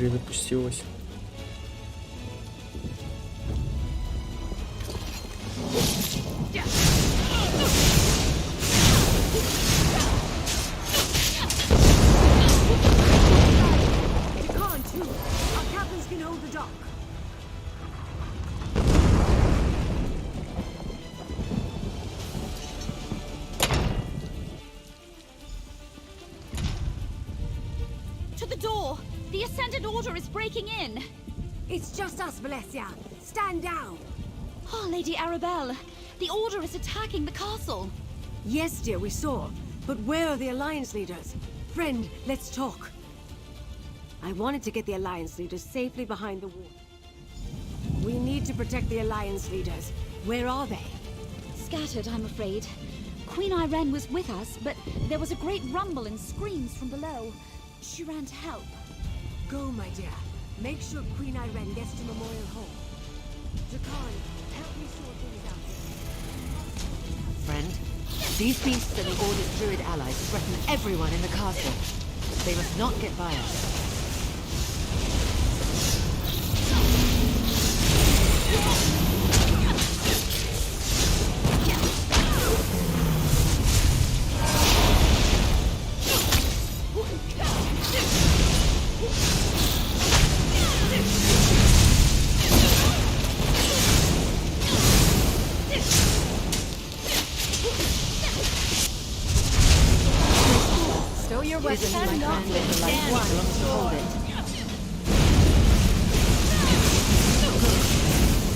перезапустилась. Breaking in. It's just us, Valencia. Stand down. Oh, Lady Arabelle, the Order is attacking the castle. Yes, dear, we saw. But where are the Alliance leaders? Friend, let's talk. I wanted to get the Alliance leaders safely behind the wall. We need to protect the Alliance leaders. Where are they? Scattered, I'm afraid. Queen Irene was with us, but there was a great rumble and screams from below. She ran to help. Go, my dear. Make sure Queen Irene gets to Memorial Hall. Dukan, help me sort things out. Friend, these beasts and the Order's Druid allies threaten everyone in the castle. They must not get by us.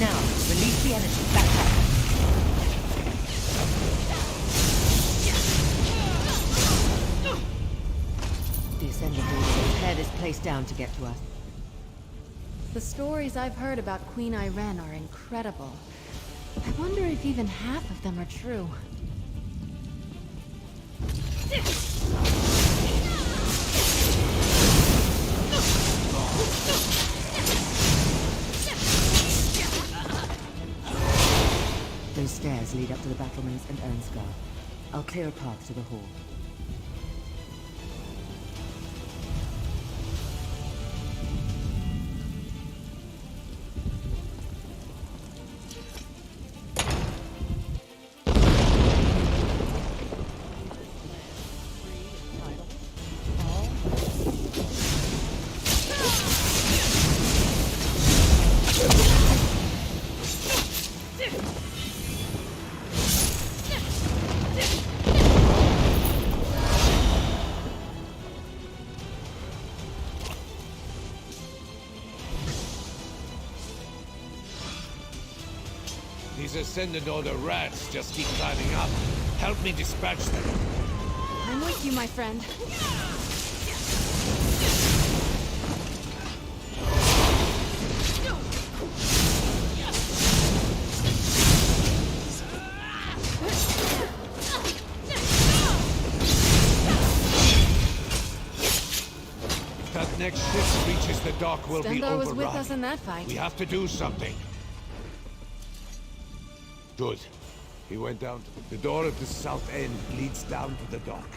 Now, release the energy back up. The Ascendant Order will tear this place down to get to us. The stories I've heard about Queen Irene are incredible. I wonder if even half of them are true. Those stairs lead up to the battlements and Urnscar. I'll clear a path to the hall. These Ascendant Order rats just keep climbing up. Help me dispatch them. I'm with you, my friend. If that next ship reaches the dock, we'll be Stendarr overrun. was with us in that fight. We have to do something. Good. He went down to the door at the south end leads down to the dock.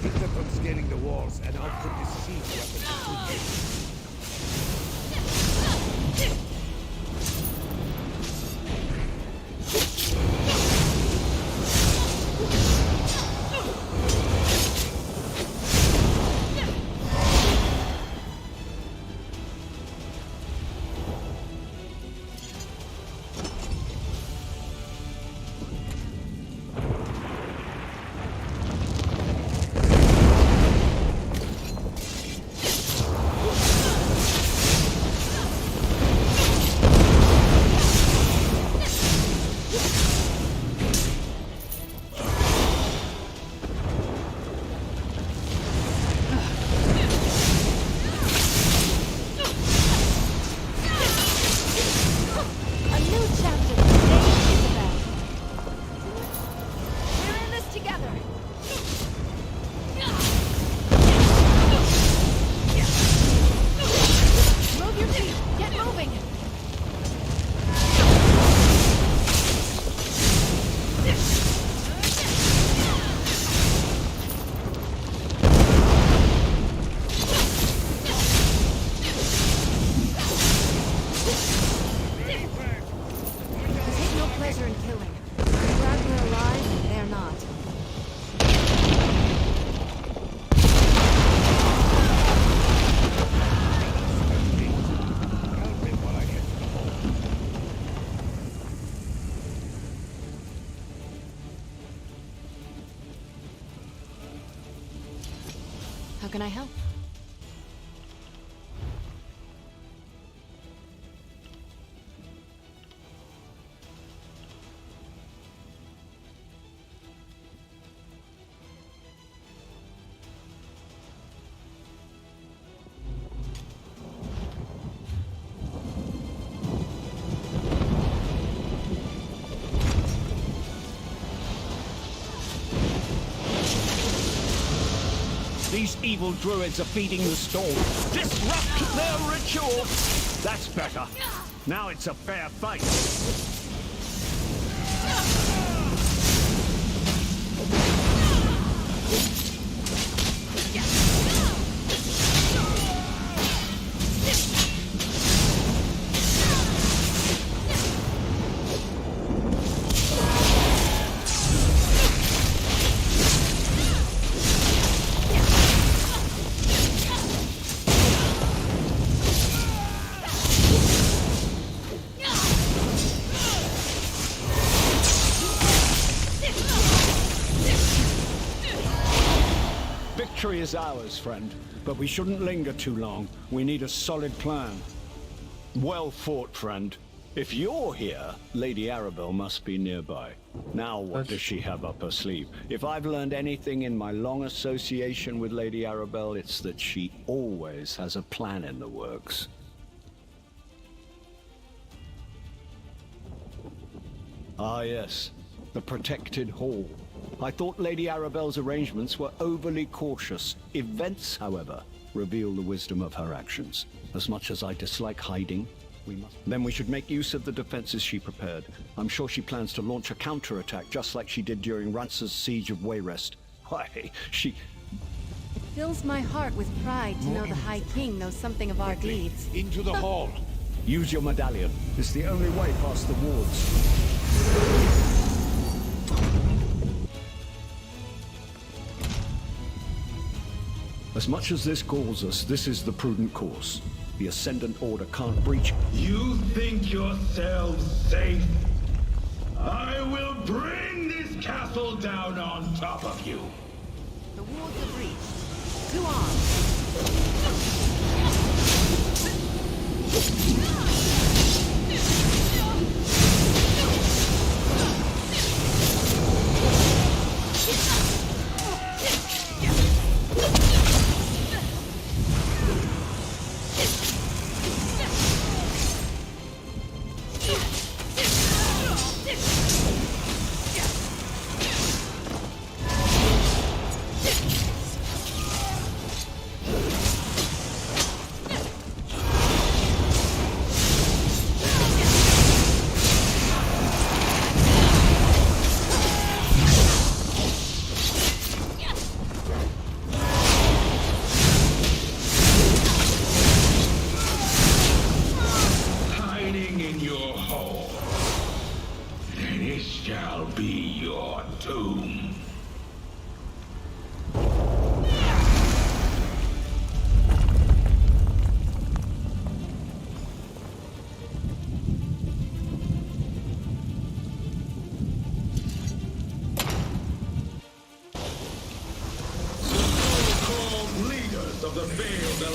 Keep them from scaling the walls, and I'll put the siege weapons to good use. can I help? These evil druids are feeding the storm. Disrupt their ritual! That's better. Now it's a fair fight. Victory is ours, friend, but we shouldn't linger too long. We need a solid plan. Well fought, friend. If you're here, Lady Arabelle must be nearby. Now what does she have up her sleeve? If I've learned anything in my long association with Lady Arabelle, it's that she always has a plan in the works. Ah yes, the protected hall. I thought Lady Arabelle's arrangements were overly cautious. Events, however, reveal the wisdom of her actions. As much as I dislike hiding, then we should make use of the defenses she prepared. I'm sure she plans to launch a counterattack just like she did during Rance's siege of Wayrest. Why, she... It fills my heart with pride to know the High King knows something of our deeds. Into the hall. Use your medallion. It's the only way past the wards. As much as this galls us, this is the prudent course. The Ascendant Order can't breach. You think yourselves safe? I will bring this castle down on top of you. The wards are breached. To arms!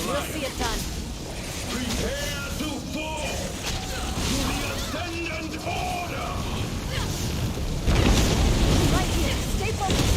We'll see it done. Prepare to fall to the Ascendant Order! Right here. Stay focused.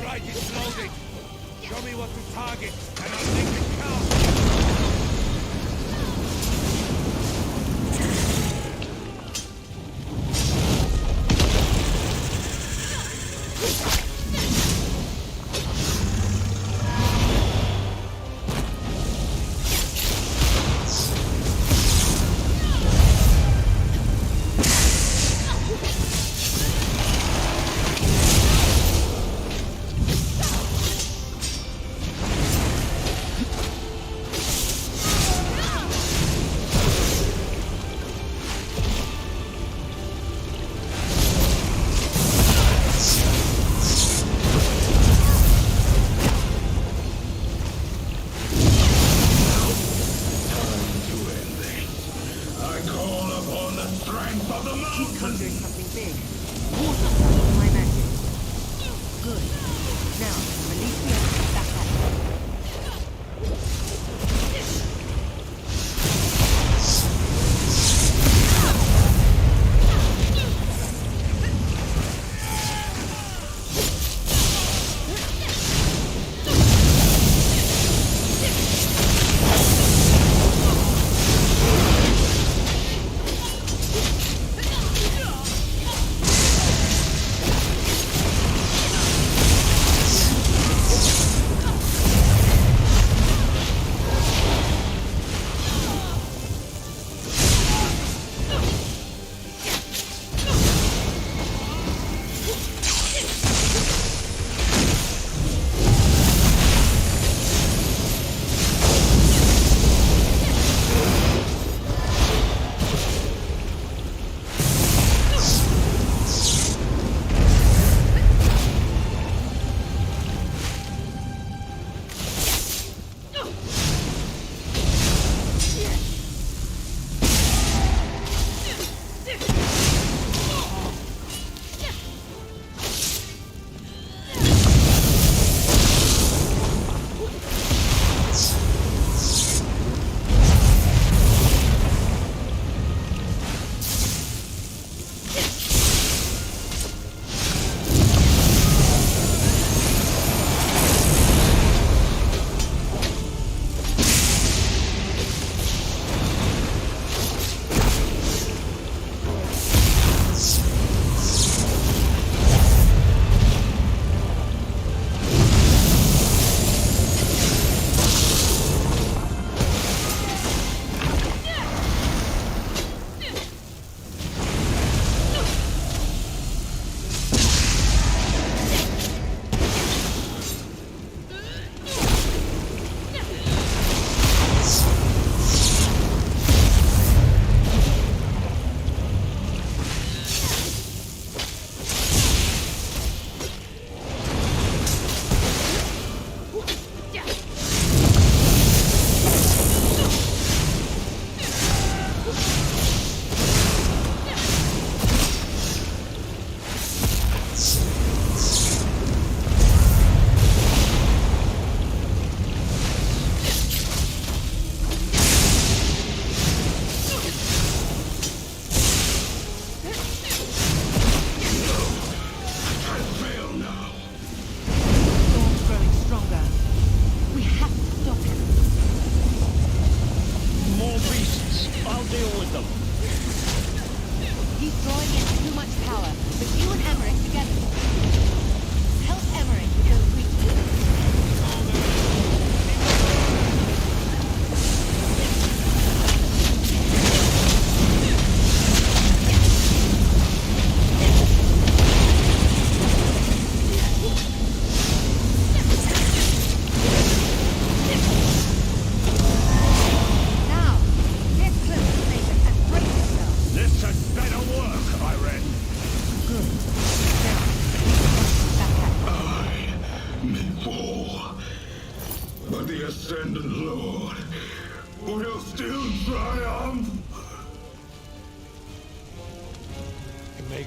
right, it's loaded. Show me what to target, and I'll make it count.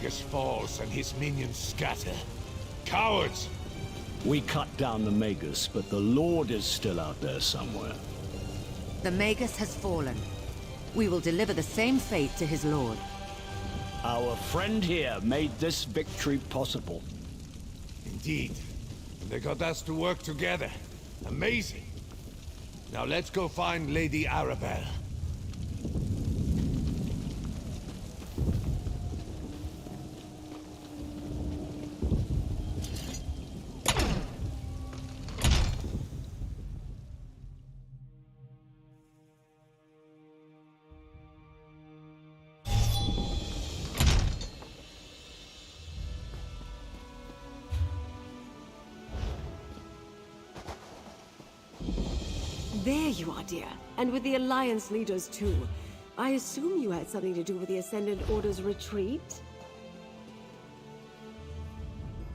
Magus falls and his minions scatter. Cowards! We cut down the Magus, but the Lord is still out there somewhere. The Magus has fallen. We will deliver the same fate to his lord. Our friend here made this victory possible. Indeed. And they got us to work together. Amazing. Now let's go find Lady Arabelle. There you are, dear. And with the Alliance leaders, too. I assume you had something to do with the Ascendant Order's retreat?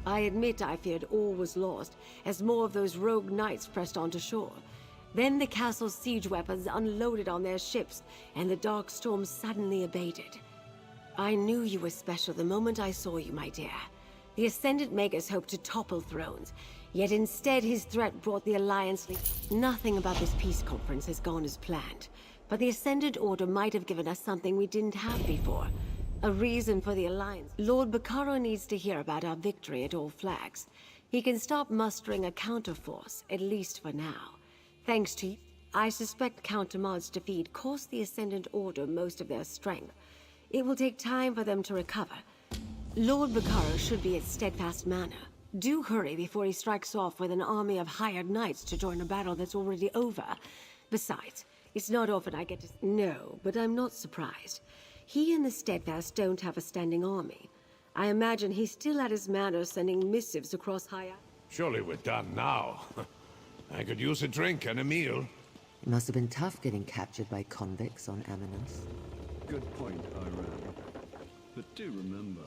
I admit I feared all was lost, as more of those rogue knights pressed onto shore. Then the castle's siege weapons unloaded on their ships, and the dark storm suddenly abated. I knew you were special the moment I saw you, my dear. The Ascendant Magus hoped to topple thrones, yet instead his threat brought the Alliance. Nothing about this peace conference has gone as planned, but the Ascendant Order might have given us something we didn't have before. A reason for the Alliance. Lord Bacaro needs to hear about our victory at All Flags. He can stop mustering a counterforce, at least for now. Thanks to you, I suspect Count Ahmad's defeat cost the Ascendant Order most of their strength. It will take time for them to recover. Lord Bacaro should be at Steadfast Manor. Do hurry before he strikes off with an army of hired knights to join a battle that's already over. Besides, it's not often I get to... No, but I'm not surprised. He and the Steadfast don't have a standing army. I imagine he's still at his manor sending missives across High... Surely we're done now. I could use a drink and a meal. It must have been tough getting captured by convicts on Eminence. Good point, Iran. But do remember,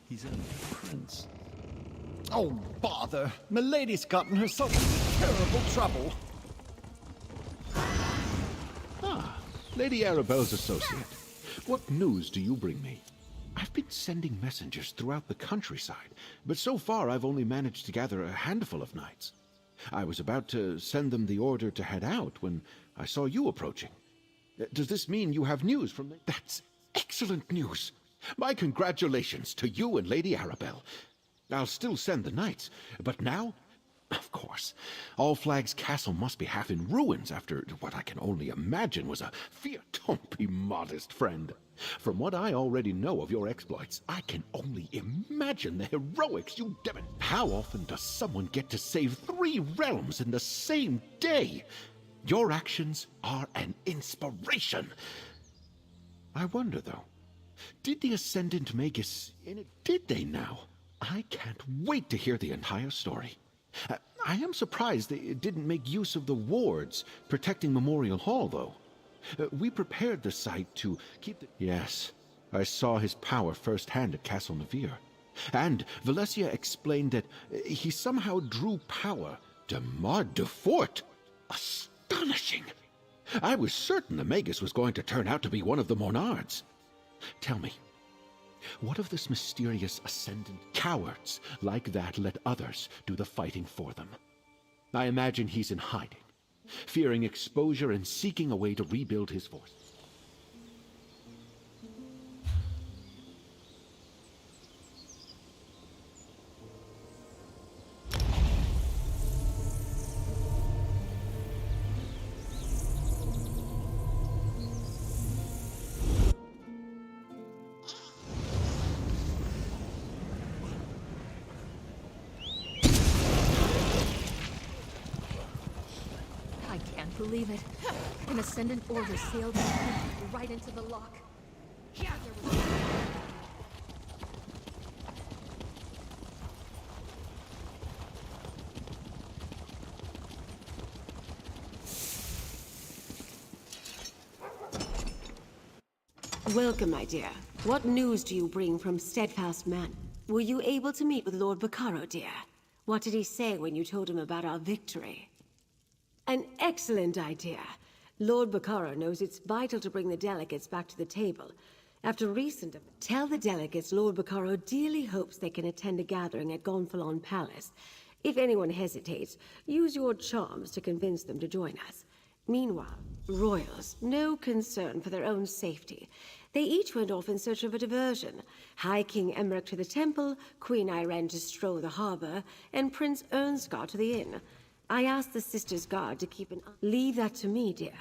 he's only a prince. Oh, bother! Milady's gotten herself in terrible trouble. Ah, Lady Arabelle's associate. What news do you bring me? I've been sending messengers throughout the countryside, but so far I've only managed to gather a handful of knights. I was about to send them the order to head out when I saw you approaching. Does this mean you have news from the... That's excellent news! My congratulations to you and Lady Arabelle. I'll still send the knights, but now, of course, All Flags Castle must be half in ruins after what I can only imagine was a fear. Don't be modest, friend. From what I already know of your exploits, I can only imagine the heroics you demonstrated. How often does someone get to save 3 realms in the same day? Your actions are an inspiration. I wonder, though, did the Ascendant Magus... Did they now? I can't wait to hear the entire story. I am surprised they didn't make use of the wards protecting Memorial Hall, though. We prepared the site to keep the... Yes, I saw his power firsthand at Castle Navir. And Valencia explained that he somehow drew power de Mar de Fort. Astonishing! I was certain the Magus was going to turn out to be one of the Monards. Tell me, what of this mysterious Ascendant? Cowards like that let others do the fighting for them. I imagine he's in hiding, fearing exposure and seeking a way to rebuild his force. Believe it. An Ascendant Order sailed right into the lock. Welcome, my dear. What news do you bring from Steadfast Manor? Were you able to meet with Lord Bacaro, dear? What did he say when you told him about our victory? An excellent idea. Lord Bacaro knows it's vital to bring the delegates back to the table. After tell the delegates Lord Bacaro dearly hopes they can attend a gathering at Gonfalon Palace. If anyone hesitates, use your charms to convince them to join us. Meanwhile, royals, no concern for their own safety. They each went off in search of a diversion. High King Emmerich to the temple, Queen Irene to stroll the harbor, and Prince Ernskar to the inn. I asked the Sisters' Guard to keep an eye. Leave that to me, dear.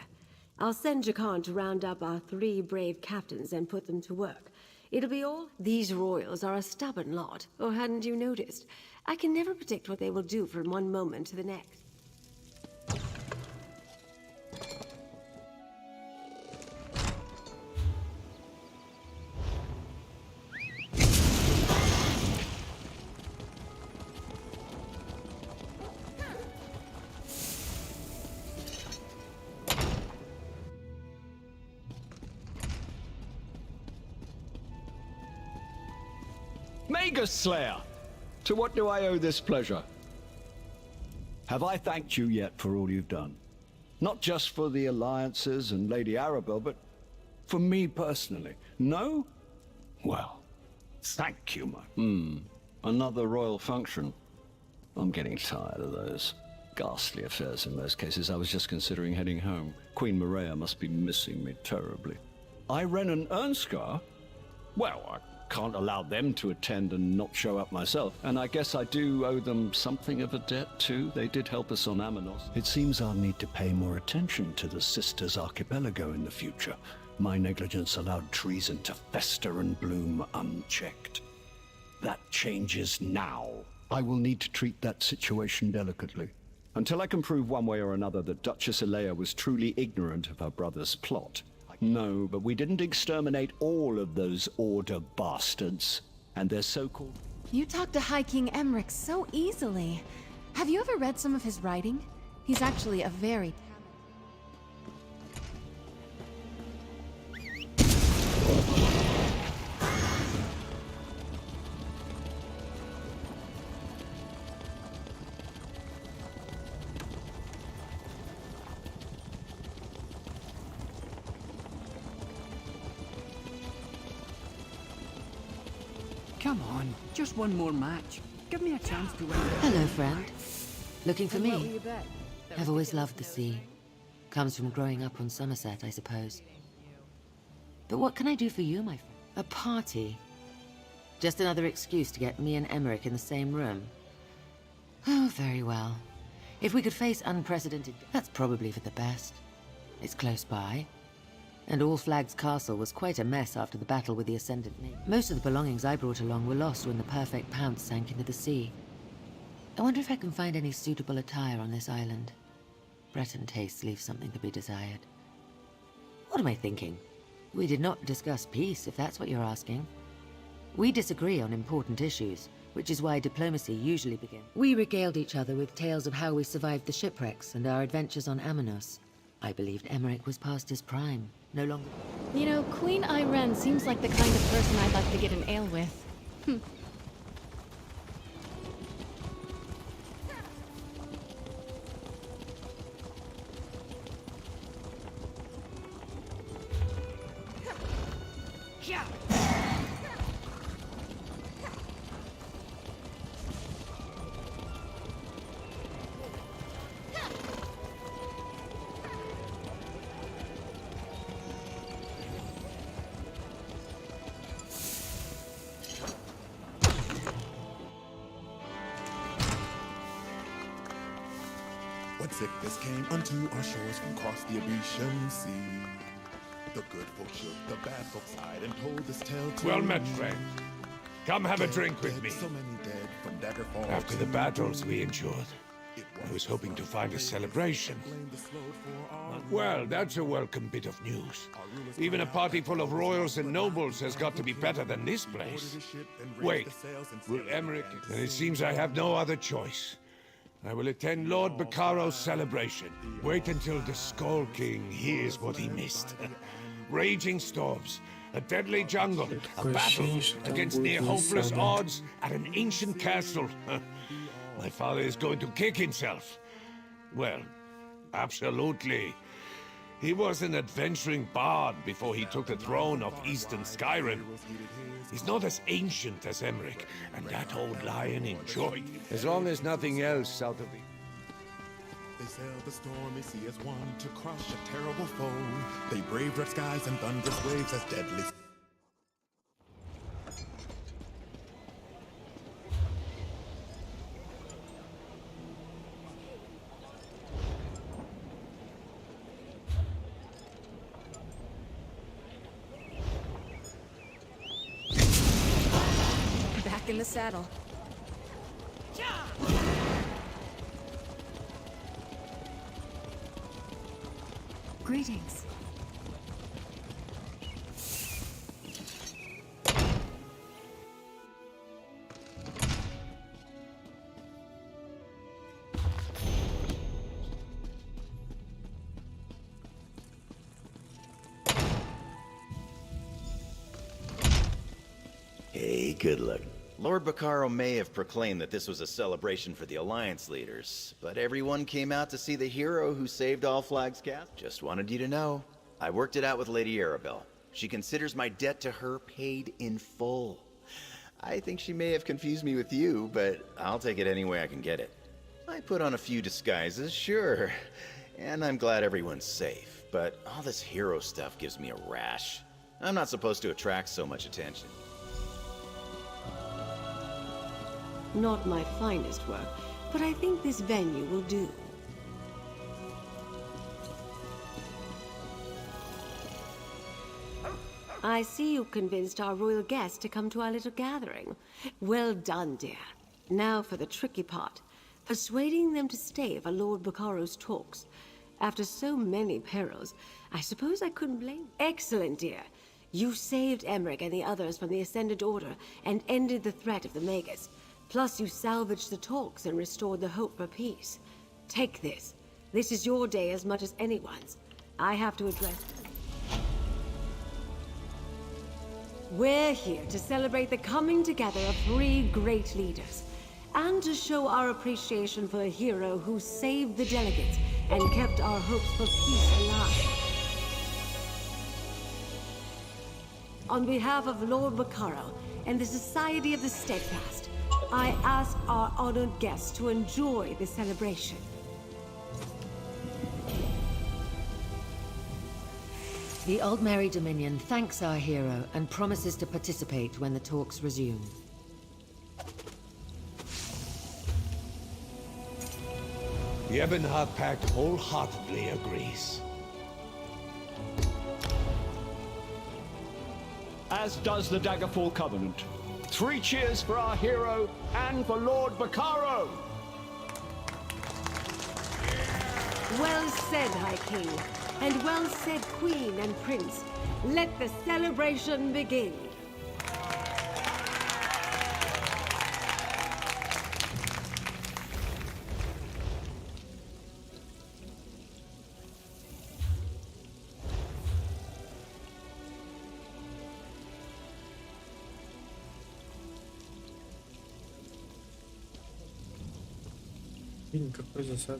I'll send Jakan to round up our 3 brave captains and put them to work. It'll be all... These royals are a stubborn lot, or hadn't you noticed? I can never predict what they will do from one moment to the next. Magus Slayer! To what do I owe this pleasure? Have I thanked you yet for all you've done? Not just for the alliances and Lady Arabelle, but for me personally. No? Well, thank you, my... Another royal function. I'm getting tired of those ghastly affairs in most cases. I was just considering heading home. Queen Maria must be missing me terribly. Irene and Ernskar? Well, I can't allow them to attend and not show up myself. And I guess I do owe them something of a debt, too. They did help us on Amanos. It seems I'll need to pay more attention to the Sisters Archipelago in the future. My negligence allowed treason to fester and bloom unchecked. That changes now. I will need to treat that situation delicately. Until I can prove one way or another that Duchess Elea was truly ignorant of her brother's plot. No, but we didn't exterminate all of those Order bastards. And their so-called... You talk to High King Emmerich so easily. Have you ever read some of his writing? He's actually a very... Come on, just one more match. Give me a chance to win. Hello, friend. Looking for me? I've always loved the sea. Comes from growing up on Somerset, I suppose. But what can I do for you, my friend? A party? Just another excuse to get me and Emmerich in the same room? Oh, very well. If we could face unprecedented... That's probably for the best. It's close by. And All Flags Castle was quite a mess after the battle with the Ascendant Knee. Most of the belongings I brought along were lost when the Perfect Pounce sank into the sea. I wonder if I can find any suitable attire on this island. Breton tastes leave something to be desired. What am I thinking? We did not discuss peace, if that's what you're asking. We disagree on important issues, which is why diplomacy usually begins. We regaled each other with tales of how we survived the shipwrecks and our adventures on Amanos. I believed Emmerich was past his prime, no longer... You know, Queen Irene seems like the kind of person I'd like to get an ale with. When sickness came unto our shores from across the Abetian sea, the good folk shook the bad folk side and told this tale to Well met, friend. Come have a drink with me. So many dead from Daggerfall. After the battles we endured, I was hoping to find a celebration. Well, that's a welcome bit of news. Even a party full of royals and nobles has got to be better than this place. Wait, will Emmerich... Then it seems I have no other choice. I will attend Lord Baccaro's celebration. Wait until the Skull King hears what he missed. Raging storms, a deadly jungle, a battle against near-hopeless odds at an ancient castle. My father is going to kick himself. Well, absolutely. He was an adventuring bard before he took the throne of Eastern Skyrim. He's not as ancient as Emmerich, and that old lion enjoyed. As long as nothing else south of the... They sailed the stormy sea as one to crush a terrible foe. They braved red skies and thunderous waves as deadly... the saddle. Greetings. Hey, good luck. Lord Bacaro may have proclaimed that this was a celebration for the Alliance leaders, but everyone came out to see the hero who saved all Flags Cast. Just wanted you to know. I worked it out with Lady Arabelle. She considers my debt to her paid in full. I think she may have confused me with you, but I'll take it any way I can get it. I put on a few disguises, sure, and I'm glad everyone's safe, but all this hero stuff gives me a rash. I'm not supposed to attract so much attention. Not my finest work, but I think this venue will do. I see you convinced our royal guest to come to our little gathering. Well done, dear. Now for the tricky part. Persuading them to stay for Lord Bacaro's talks. After so many perils, I suppose I couldn't blame you. Excellent, dear. You saved Emmerich and the others from the Ascendant Order and ended the threat of the Magus. Plus, you salvaged the talks and restored the hope for peace. Take this. This is your day as much as anyone's. I have to address it. We're here to celebrate the coming together of 3 great leaders, and to show our appreciation for a hero who saved the delegates and kept our hopes for peace alive. On behalf of Lord Bacaro and the Society of the Steadfast, I ask our honored guests to enjoy the celebration. The Old Merry Dominion thanks our hero and promises to participate when the talks resume. The Ebonheart Pact wholeheartedly agrees. As does the Daggerfall Covenant. 3 cheers for our hero and for Lord Bacaro! Well said, High King, and well said, Queen and Prince. Let the celebration begin. Какой засад?